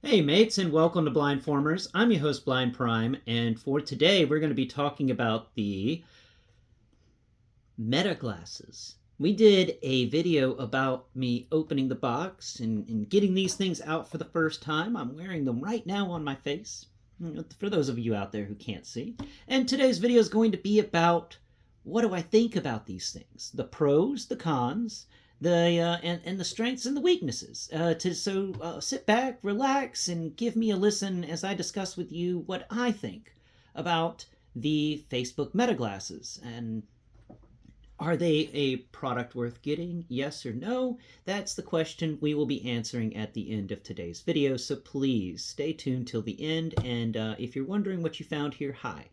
Hey mates, and welcome to Blindformers. I'm your host Blind Prime, and for today we're going to be talking about the meta glasses. We did a video about me opening the box and getting these things out for the first time. I'm wearing them right now on my face, for those of you out there who can't see. And today's video is going to be about what do I think about these things? The pros, the cons, and the strengths and the weaknesses. Sit back, relax, and give me a listen as I discuss with you what I think about the Facebook Meta glasses. And are they a product worth getting? Yes or no? That's the question we will be answering at the end of today's video, so please stay tuned till the end. And if you're wondering what you found here, hi.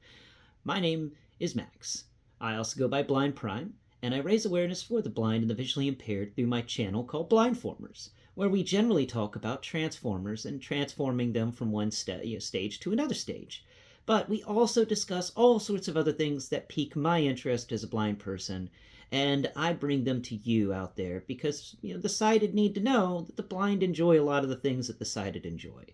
My name is Max. I also go by Blind Prime, and I raise awareness for the blind and the visually impaired through my channel called Blindformers, where we generally talk about transformers and transforming them from one stage to another stage. But we also discuss all sorts of other things that pique my interest as a blind person, and I bring them to you out there because the sighted need to know that the blind enjoy a lot of the things that the sighted enjoy.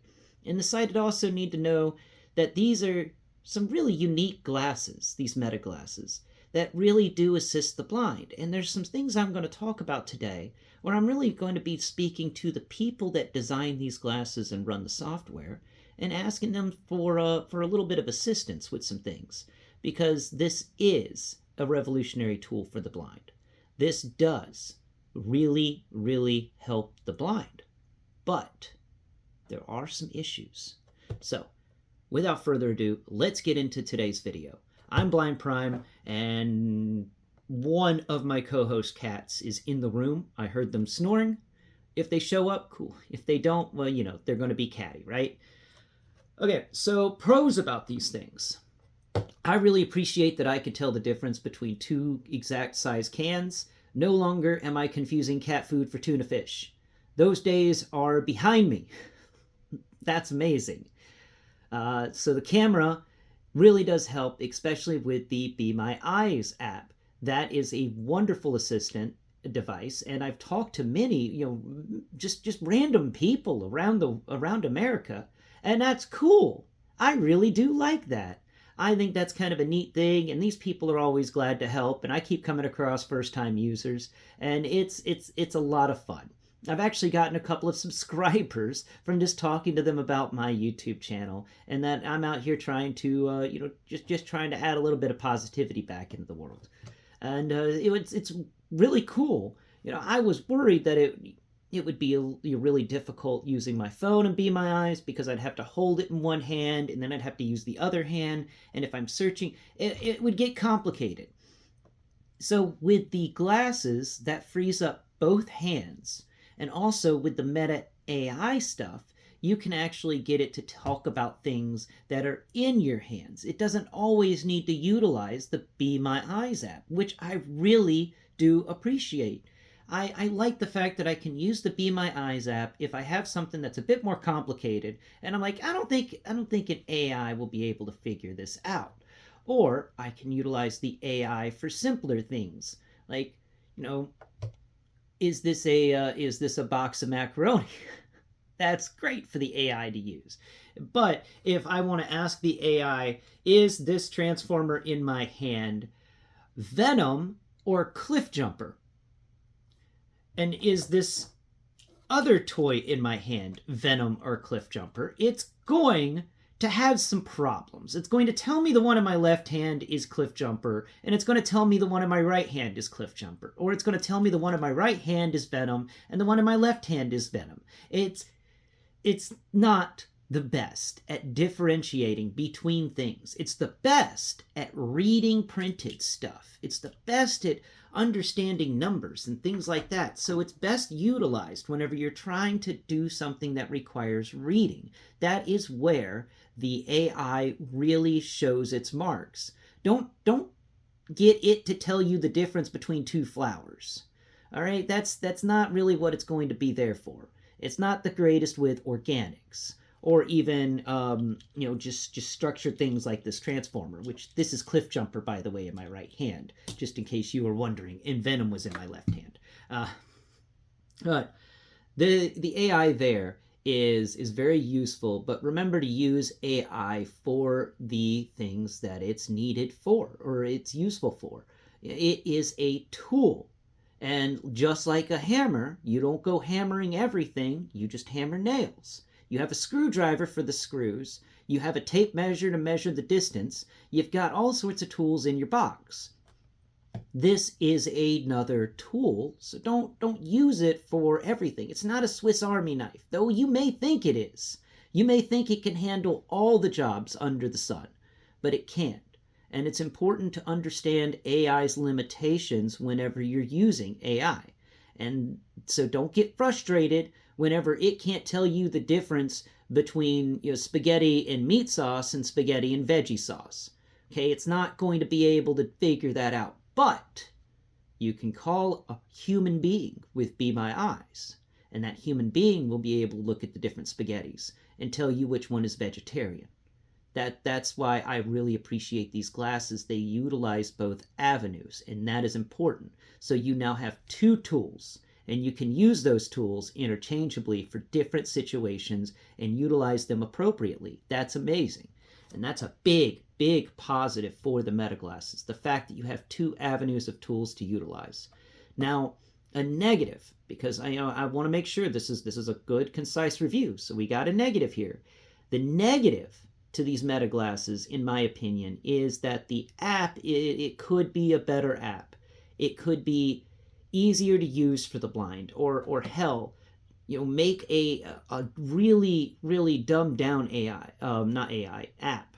And the sighted also need to know that these are some really unique glasses, these meta glasses, that really do assist the blind. And there's some things I'm going to talk about today where I'm really going to be speaking to the people that design these glasses and run the software and asking them for a little bit of assistance with some things, because this is a revolutionary tool for the blind. This does really, really help the blind. But there are some issues. So, without further ado, let's get into today's video. I'm Blind Prime, and one of my co-host cats is in the room. I heard them snoring. If they show up, cool. If they don't, well, they're going to be catty, right? Okay, so pros about these things. I really appreciate that I could tell the difference between two exact size cans. No longer am I confusing cat food for tuna fish. Those days are behind me. That's amazing. So the camera really does help, especially with the BeMyEyes app. That is a wonderful assistant device, and I've talked to many, just random people around America, and that's cool. I really do like that. I think that's kind of a neat thing, and these people are always glad to help, and I keep coming across first-time users, and it's a lot of fun. I've actually gotten a couple of subscribers from just talking to them about my YouTube channel, and that I'm out here trying to, just trying to add a little bit of positivity back into the world. And it's really cool. I was worried that it would be really difficult using my phone and BeMyEyes, because I'd have to hold it in one hand and then I'd have to use the other hand, and if I'm searching, it would get complicated. So with the glasses, that frees up both hands. And also with the Meta AI stuff, you can actually get it to talk about things that are in your hands. It doesn't always need to utilize the BeMyEyes app, which I really do appreciate. I like the fact that I can use the BeMyEyes app if I have something that's a bit more complicated, and I'm like, I don't think an AI will be able to figure this out. Or I can utilize the AI for simpler things, like, is this a box of macaroni? That's great for the AI to use. But if I want to ask the AI, is this transformer in my hand Venom or Cliff Jumper? And is this other toy in my hand Venom or Cliff Jumper? It's going to have some problems. It's going to tell me the one in my left hand is Cliff Jumper, and it's going to tell me the one in my right hand is Cliff Jumper. Or it's going to tell me the one in my right hand is Venom, and the one in my left hand is Venom. It's not the best at differentiating between things. It's the best at reading printed stuff. It's the best at understanding numbers and things like that. So it's best utilized whenever you're trying to do something that requires reading. That is where the AI really shows its marks. Don't get it to tell you the difference between two flowers. All right, that's not really what it's going to be there for. It's not the greatest with organics, or even just structured things like this transformer, which this is Cliff Jumper, by the way, in my right hand, just in case you were wondering, and Venom was in my left hand. But the AI there is very useful, but remember to use AI for the things that it's needed for or it's useful for. It is a tool. And just like a hammer, you don't go hammering everything, you just hammer nails. You have a screwdriver for the screws, you have a tape measure to measure the distance, you've got all sorts of tools in your box. This is another tool, so don't use it for everything. It's not a Swiss Army knife, though you may think it is. You may think it can handle all the jobs under the sun, but it can't. And it's important to understand AI's limitations whenever you're using AI. And so don't get frustrated whenever it can't tell you the difference between spaghetti and meat sauce and spaghetti and veggie sauce. Okay, it's not going to be able to figure that out. But you can call a human being with BeMyEyes, and that human being will be able to look at the different spaghettis and tell you which one is vegetarian. That's why I really appreciate these glasses. They utilize both avenues, and that is important. So you now have two tools, and you can use those tools interchangeably for different situations and utilize them appropriately. That's amazing. And that's a big positive for the Meta glasses, the fact that you have two avenues of tools to utilize. Now, a negative, because I want to make sure this is a good, concise review, so we got a negative here. The negative to these Meta glasses, in my opinion, is that the app, it could be a better app. It could be easier to use for the blind, or hell, make a really dumbed down app.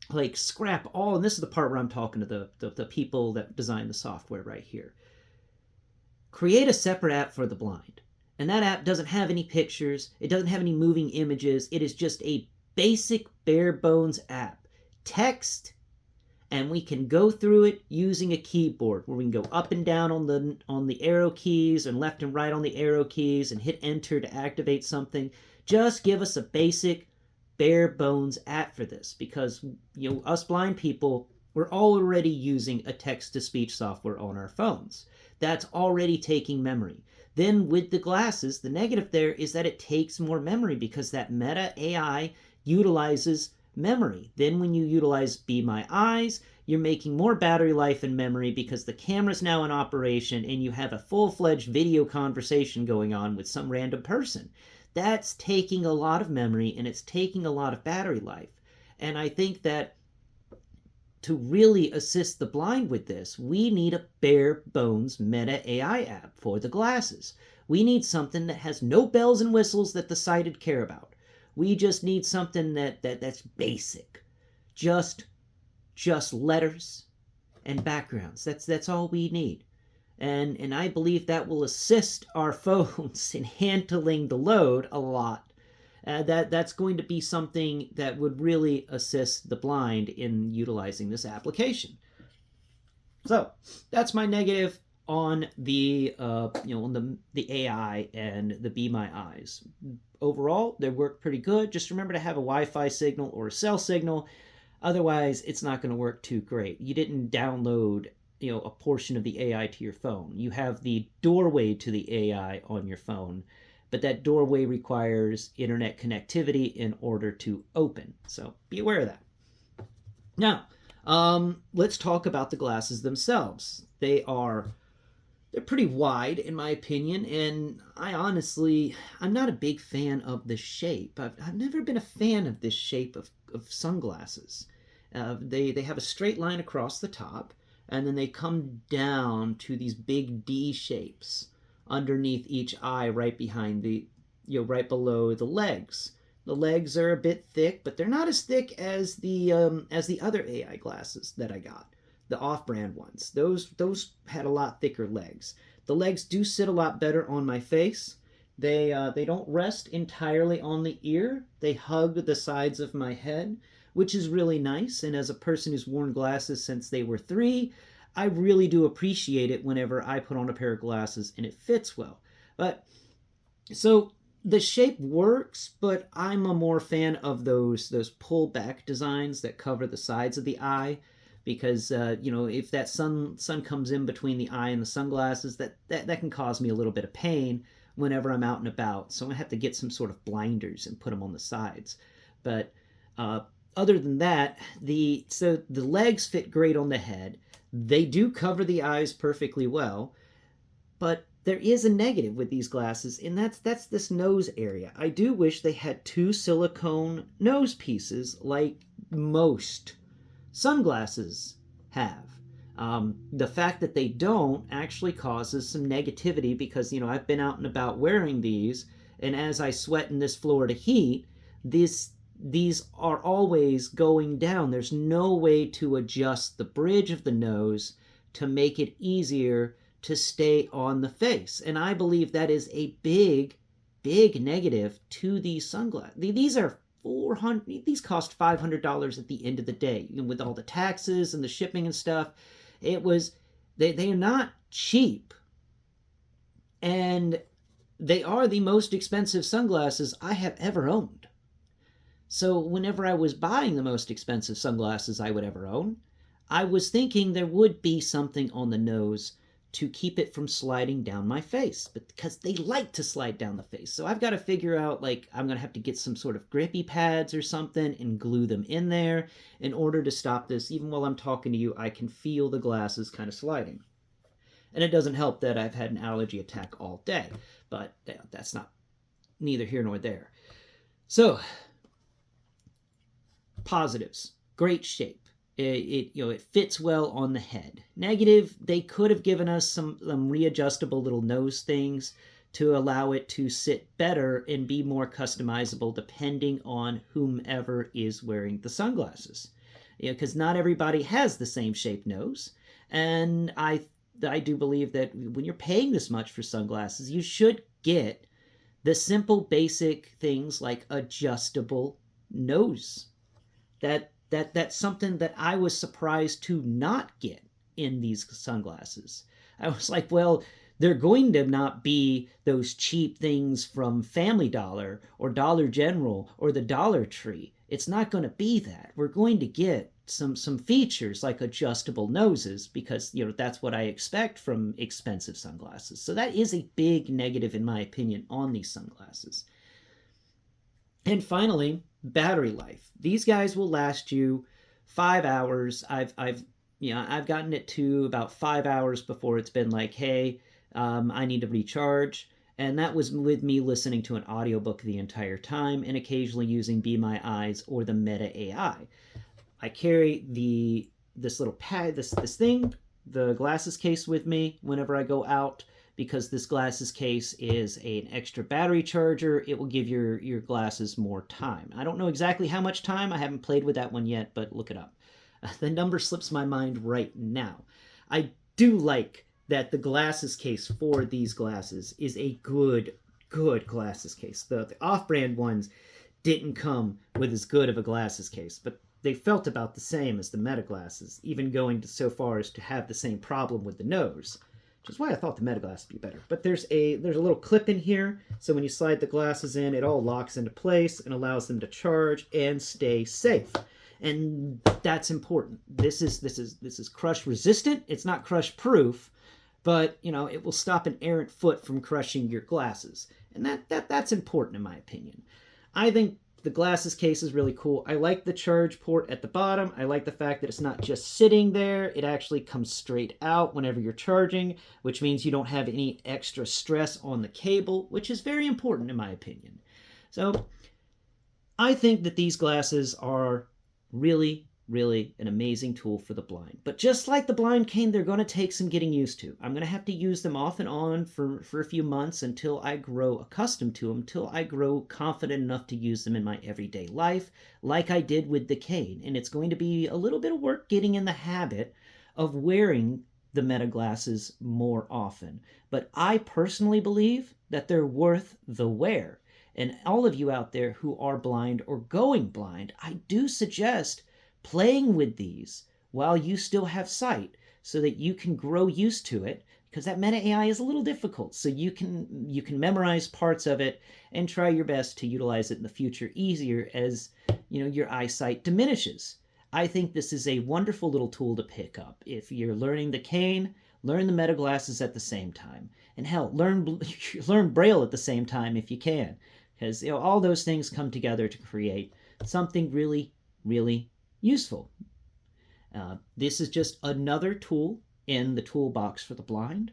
Like scrap all, and this is the part where I'm talking to the people that design the software right here. Create a separate app for the blind. And that app doesn't have any pictures, it doesn't have any moving images, it is just a basic bare bones app. Text, and we can go through it using a keyboard where we can go up and down on the arrow keys and left and right on the arrow keys and hit enter to activate something. Just give us a basic bare bones app for this, because us blind people, we're already using a text-to-speech software on our phones. That's already taking memory. Then with the glasses, the negative there is that it takes more memory because that Meta AI utilizes memory. Then when you utilize BeMyEyes, you're making more battery life and memory because the camera's now in operation and you have a full-fledged video conversation going on with some random person. That's taking a lot of memory and it's taking a lot of battery life. And I think that to really assist the blind with this, we need a bare bones Meta AI app for the glasses. We need something that has no bells and whistles that the sighted care about. We just need something that's basic. Just letters and backgrounds. That's all we need. And I believe that will assist our phones in handling the load a lot. That's going to be something that would really assist the blind in utilizing this application. So that's my negative on the AI and the BeMyEyes. Overall, they work pretty good. Just remember to have a Wi-Fi signal or a cell signal. Otherwise, it's not going to work too great. You didn't download a portion of the AI to your phone. You have the doorway to the AI on your phone, but that doorway requires internet connectivity in order to open. So be aware of that. Now, let's talk about the glasses themselves. They're pretty wide in my opinion, and I'm not a big fan of the shape. I've never been a fan of this shape of sunglasses. They have a straight line across the top, and then they come down to these big D shapes underneath each eye, right behind right below the legs. The legs are a bit thick, but they're not as thick as the other AI glasses that I got, the off-brand ones. Those had a lot thicker legs. The legs do sit a lot better on my face. They don't rest entirely on the ear. They hug the sides of my head, which is really nice. And as a person who's worn glasses since they were 3, I really do appreciate it whenever I put on a pair of glasses and it fits well. But so the shape works, but I'm a more fan of those pull-back designs that cover the sides of the eye, because if that sun comes in between the eye and the sunglasses, that can cause me a little bit of pain whenever I'm out and about. So I'm gonna have to get some sort of blinders and put them on the sides. But other than that, the legs fit great on the head. They do cover the eyes perfectly well, but there is a negative with these glasses, and that's this nose area. I do wish they had two silicone nose pieces like most sunglasses have. The fact that they don't actually causes some negativity because, I've been out and about wearing these, and as I sweat in this Florida heat, these are always going down. There's no way to adjust the bridge of the nose to make it easier to stay on the face. And I believe that is a big, big negative to these sunglasses. These are these cost $500 at the end of the day. With all the taxes and the shipping and stuff, they are not cheap. And they are the most expensive sunglasses I have ever owned. So whenever I was buying the most expensive sunglasses I would ever own, I was thinking there would be something on the nose to keep it from sliding down my face, but because they like to slide down the face. So I've got to figure out, I'm going to have to get some sort of grippy pads or something and glue them in there in order to stop this. Even while I'm talking to you, I can feel the glasses kind of sliding. And it doesn't help that I've had an allergy attack all day, but that's not neither here nor there. So, positives, great shape. It fits well on the head. Negative, they could have given us some readjustable little nose things to allow it to sit better and be more customizable depending on whomever is wearing the sunglasses. Because not everybody has the same shaped nose. And I do believe that when you're paying this much for sunglasses, you should get the simple basic things like adjustable nose. That's something that I was surprised to not get in these sunglasses. I was like, well, they're going to not be those cheap things from Family Dollar or Dollar General or the Dollar Tree. It's not going to be that. We're going to get some features like adjustable noses because, that's what I expect from expensive sunglasses. So that is a big negative, in my opinion, on these sunglasses. And finally, battery life. These guys will last you 5 hours. I've gotten it to about 5 hours before it's been like, hey, I need to recharge. And that was with me listening to an audiobook the entire time and occasionally using BeMyEyes or the Meta AI. I carry this little pad, this thing, the glasses case with me whenever I go out. Because this glasses case is an extra battery charger, it will give your glasses more time. I don't know exactly how much time. I haven't played with that one yet, but look it up. The number slips my mind right now. I do like that the glasses case for these glasses is a good glasses case. The off-brand ones didn't come with as good of a glasses case, but they felt about the same as the Meta glasses, even going so far as to have the same problem with the nose. Which is why I thought the Meta glass would be better. But there's a little clip in here, so when you slide the glasses in, it all locks into place and allows them to charge and stay safe. And that's important. This is crush resistant. It's not crush proof, but it will stop an errant foot from crushing your glasses. And that's important in my opinion. I think the glasses case is really cool. I like the charge port at the bottom. I like the fact that it's not just sitting there. It actually comes straight out whenever you're charging, which means you don't have any extra stress on the cable, which is very important in my opinion. So I think that these glasses are really, really an amazing tool for the blind. But just like the blind cane, they're going to take some getting used to. I'm going to have to use them off and on for a few months until I grow accustomed to them, until I grow confident enough to use them in my everyday life, like I did with the cane. And it's going to be a little bit of work getting in the habit of wearing the Meta glasses more often. But I personally believe that they're worth the wear. And all of you out there who are blind or going blind, I do suggest playing with these while you still have sight so that you can grow used to it, because that Meta AI is a little difficult. So you can memorize parts of it and try your best to utilize it in the future easier as your eyesight diminishes. I think this is a wonderful little tool to pick up. If you're learning the cane, learn the meta glasses at the same time. And hell, learn Braille at the same time if you can. Because all those things come together to create something really, really useful. This is just another tool in the toolbox for the blind,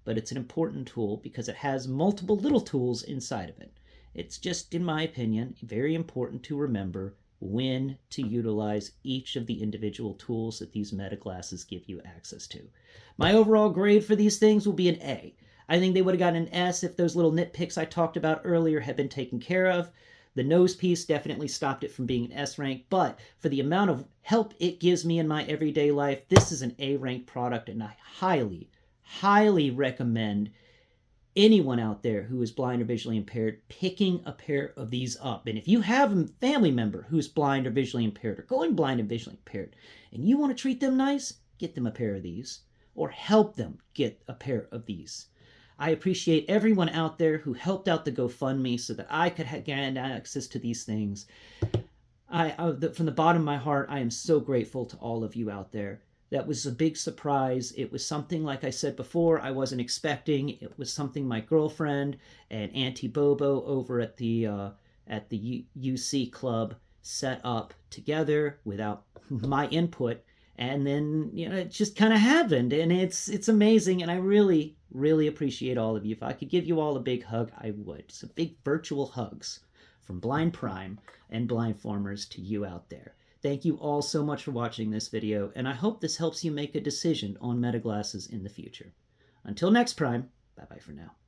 but it's an important tool because it has multiple little tools inside of it. It's just, in my opinion, very important to remember when to utilize each of the individual tools that these meta glasses give you access to. My overall grade for these things will be an A. I think they would have gotten an S if those little nitpicks I talked about earlier had been taken care of. The nose piece definitely stopped it from being an S rank, but for the amount of help it gives me in my everyday life, this is an A rank product, and I highly, highly recommend anyone out there who is blind or visually impaired picking a pair of these up. And if you have a family member who's blind or visually impaired, or going blind and visually impaired, and you want to treat them nice, get them a pair of these, or help them get a pair of these. I appreciate everyone out there who helped out the GoFundMe so that I could gain access to these things. From the bottom of my heart, I am so grateful to all of you out there. That was a big surprise. It was something, like I said before, I wasn't expecting. It was something my girlfriend and Auntie Bobo over at the UC Club set up together without my input. And then, it just kind of happened, and it's amazing, and I really, really appreciate all of you. If I could give you all a big hug, I would. So big virtual hugs from Blind Prime and Blindformers to you out there. Thank you all so much for watching this video, and I hope this helps you make a decision on meta glasses in the future. Until next Prime, bye-bye for now.